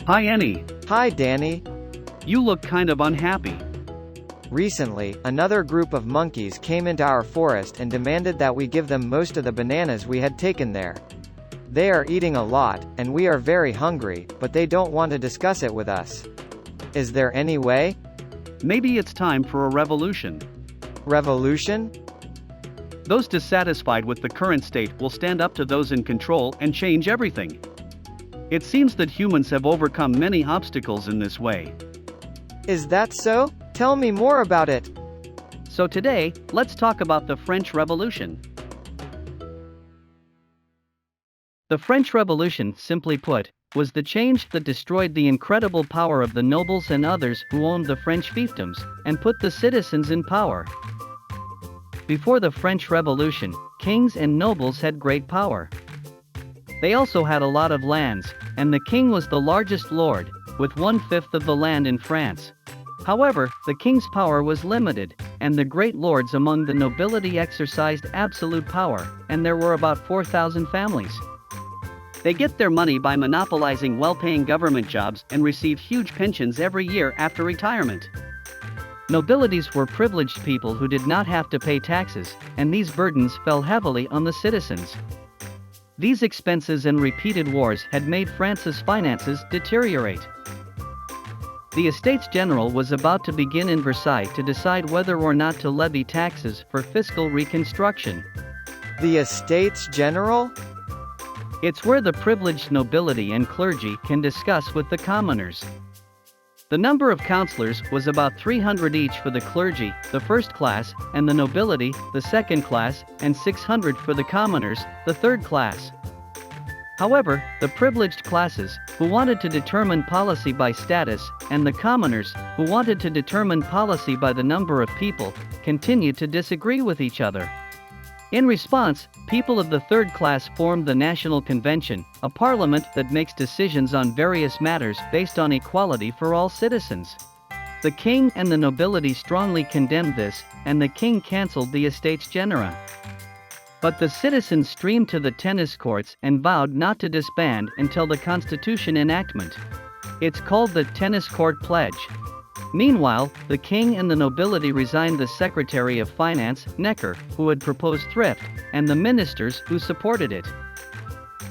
Hi Annie. Hi Danny. You look kind of unhappy. Recently, another group of monkeys came into our forest and demanded that we give them most of the bananas we had taken there. They are eating a lot, and we are very hungry, but they don't want to discuss it with us. Is there any way? Maybe it's time for a revolution. Revolution? Those dissatisfied with the current state will stand up to those in control and change everything. It seems that humans have overcome many obstacles in this way. Is that so? Tell me more about it. So today, let's talk about the French Revolution. The French Revolution, simply put, was the change that destroyed the incredible power of the nobles and others who owned the French fiefdoms, and put the citizens in power. Before the French Revolution, kings and nobles had great power. They also had a lot of lands, and the king was the largest lord, with 1/5 of the land in France. However, the king's power was limited, and the great lords among the nobility exercised absolute power, and there were about 4,000 families. They get their money by monopolizing well-paying government jobs and receive huge pensions every year after retirement. Nobilities were privileged people who did not have to pay taxes, and these burdens fell heavily on the citizens. These expenses and repeated wars had made France's finances deteriorate. The Estates General was about to begin in Versailles to decide whether or not to levy taxes for fiscal reconstruction. The Estates General? It's where the privileged nobility and clergy can discuss with the commoners. The number of councillors was about 300 each for the clergy, the first class, and the nobility, the second class, and 600 for the commoners, the third class. However, the privileged classes, who wanted to determine policy by status, and the commoners, who wanted to determine policy by the number of people, continued to disagree with each other. In response, people of the third class formed the National Convention, a parliament that makes decisions on various matters based on equality for all citizens. The king and the nobility strongly condemned this, and the king cancelled the Estates General. But the citizens streamed to the tennis courts and vowed not to disband until the Constitution enactment. It's called the Tennis Court Pledge. Meanwhile, the king and the nobility resigned the Secretary of Finance, Necker, who had proposed thrift, and the ministers who supported it.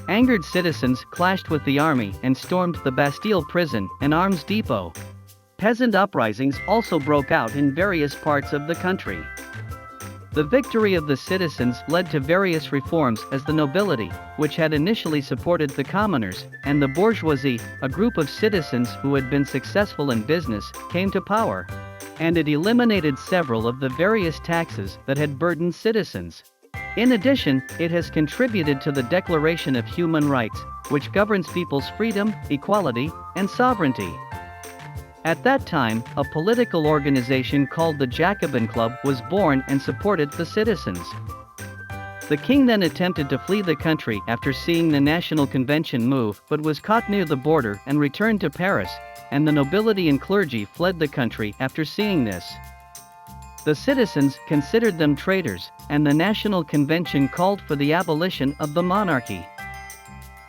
Angered citizens clashed with the army and stormed the Bastille prison, an arms depot. Peasant uprisings also broke out in various parts of the country. The victory of the citizens led to various reforms as the nobility, which had initially supported the commoners, and the bourgeoisie, a group of citizens who had been successful in business, came to power. And it eliminated several of the various taxes that had burdened citizens. In addition, it has contributed to the Declaration of Human Rights, which governs people's freedom, equality, and sovereignty. At that time, a political organization called the Jacobin Club was born and supported the citizens. The king then attempted to flee the country after seeing the National Convention move, but was caught near the border and returned to Paris, and the nobility and clergy fled the country after seeing this. The citizens considered them traitors, and the National Convention called for the abolition of the monarchy.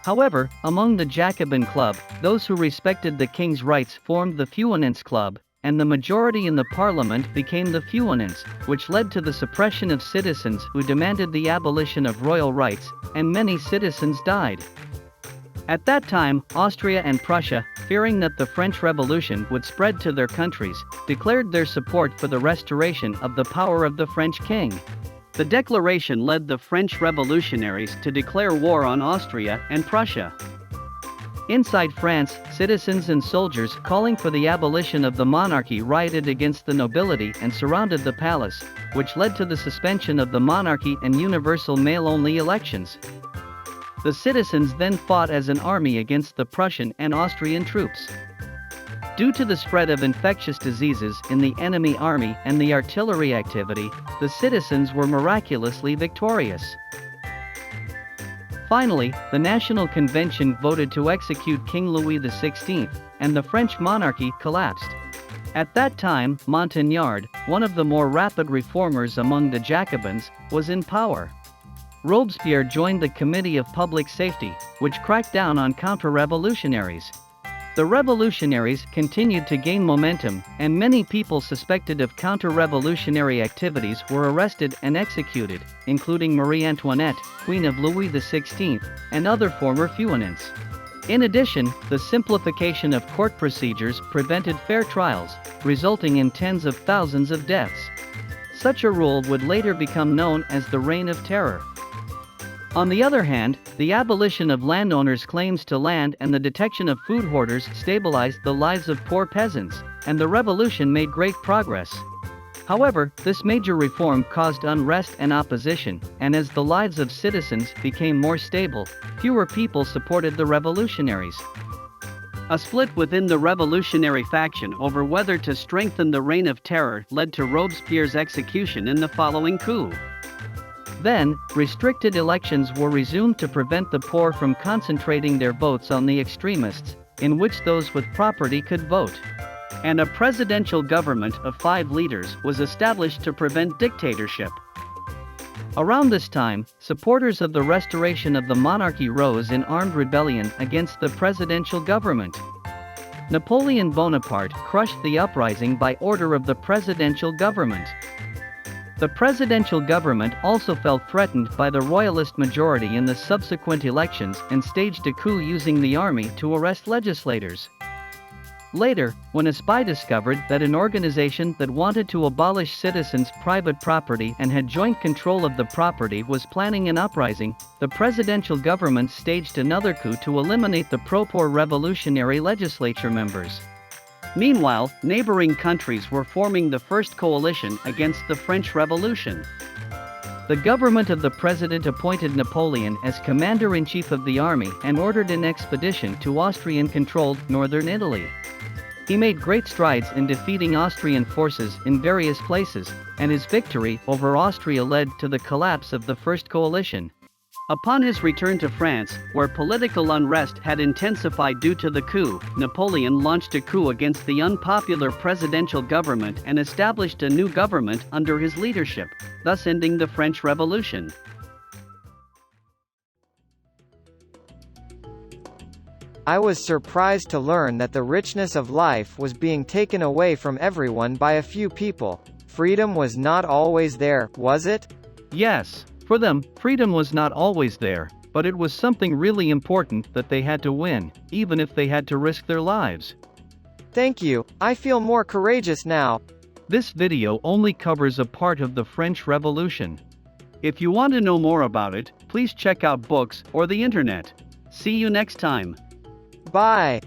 However, among the Jacobin Club, those who respected the king's rights formed the Feuillants Club, and the majority in the parliament became the Feuillants, which led to the suppression of citizens who demanded the abolition of royal rights, and many citizens died. At that time, Austria and Prussia, fearing that the French Revolution would spread to their countries, declared their support for the restoration of the power of the French king. The declaration led the French revolutionaries to declare war on Austria and Prussia. Inside France, citizens and soldiers calling for the abolition of the monarchy rioted against the nobility and surrounded the palace, which led to the suspension of the monarchy and universal male-only elections. The citizens then fought as an army against the Prussian and Austrian troops. Due to the spread of infectious diseases in the enemy army and the artillery activity, the citizens were miraculously victorious. Finally, the National Convention voted to execute King Louis XVI, and the French monarchy collapsed. At that time, Montagnard, one of the more rapid reformers among the Jacobins, was in power. Robespierre joined the Committee of Public Safety, which cracked down on counter-revolutionaries. The revolutionaries continued to gain momentum, and many people suspected of counter-revolutionary activities were arrested and executed, including Marie Antoinette, Queen of Louis XVI, and other former feuillants. In addition, the simplification of court procedures prevented fair trials, resulting in tens of thousands of deaths. Such a rule would later become known as the Reign of Terror. On the other hand, the abolition of landowners' claims to land and the detection of food hoarders stabilized the lives of poor peasants, and the revolution made great progress. However, this major reform caused unrest and opposition, and as the lives of citizens became more stable, fewer people supported the revolutionaries. A split within the revolutionary faction over whether to strengthen the Reign of Terror led to Robespierre's execution in the following coup. Then, restricted elections were resumed to prevent the poor from concentrating their votes on the extremists, in which those with property could vote. And a presidential government of 5 leaders was established to prevent dictatorship. Around this time, supporters of the restoration of the monarchy rose in armed rebellion against the presidential government. Napoleon Bonaparte crushed the uprising by order of the presidential government. The presidential government also felt threatened by the royalist majority in the subsequent elections and staged a coup using the army to arrest legislators. Later, when a spy discovered that an organization that wanted to abolish citizens' private property and had joint control of the property was planning an uprising, the presidential government staged another coup to eliminate the pro-poor revolutionary legislature members. Meanwhile, neighboring countries were forming the first coalition against the French Revolution. The government of the president appointed Napoleon as commander-in-chief of the army and ordered an expedition to Austrian-controlled northern Italy. He made great strides in defeating Austrian forces in various places, and his victory over Austria led to the collapse of the First Coalition. Upon his return to France, where political unrest had intensified due to the coup, Napoleon launched a coup against the unpopular presidential government and established a new government under his leadership, thus ending the French Revolution. I was surprised to learn that the richness of life was being taken away from everyone by a few people. Freedom was not always there, was it? Yes. For them, freedom was not always there, but it was something really important that they had to win, even if they had to risk their lives. Thank you, I feel more courageous now. This video only covers a part of the French Revolution. If you want to know more about it, please check out books or the internet. See you next time. Bye.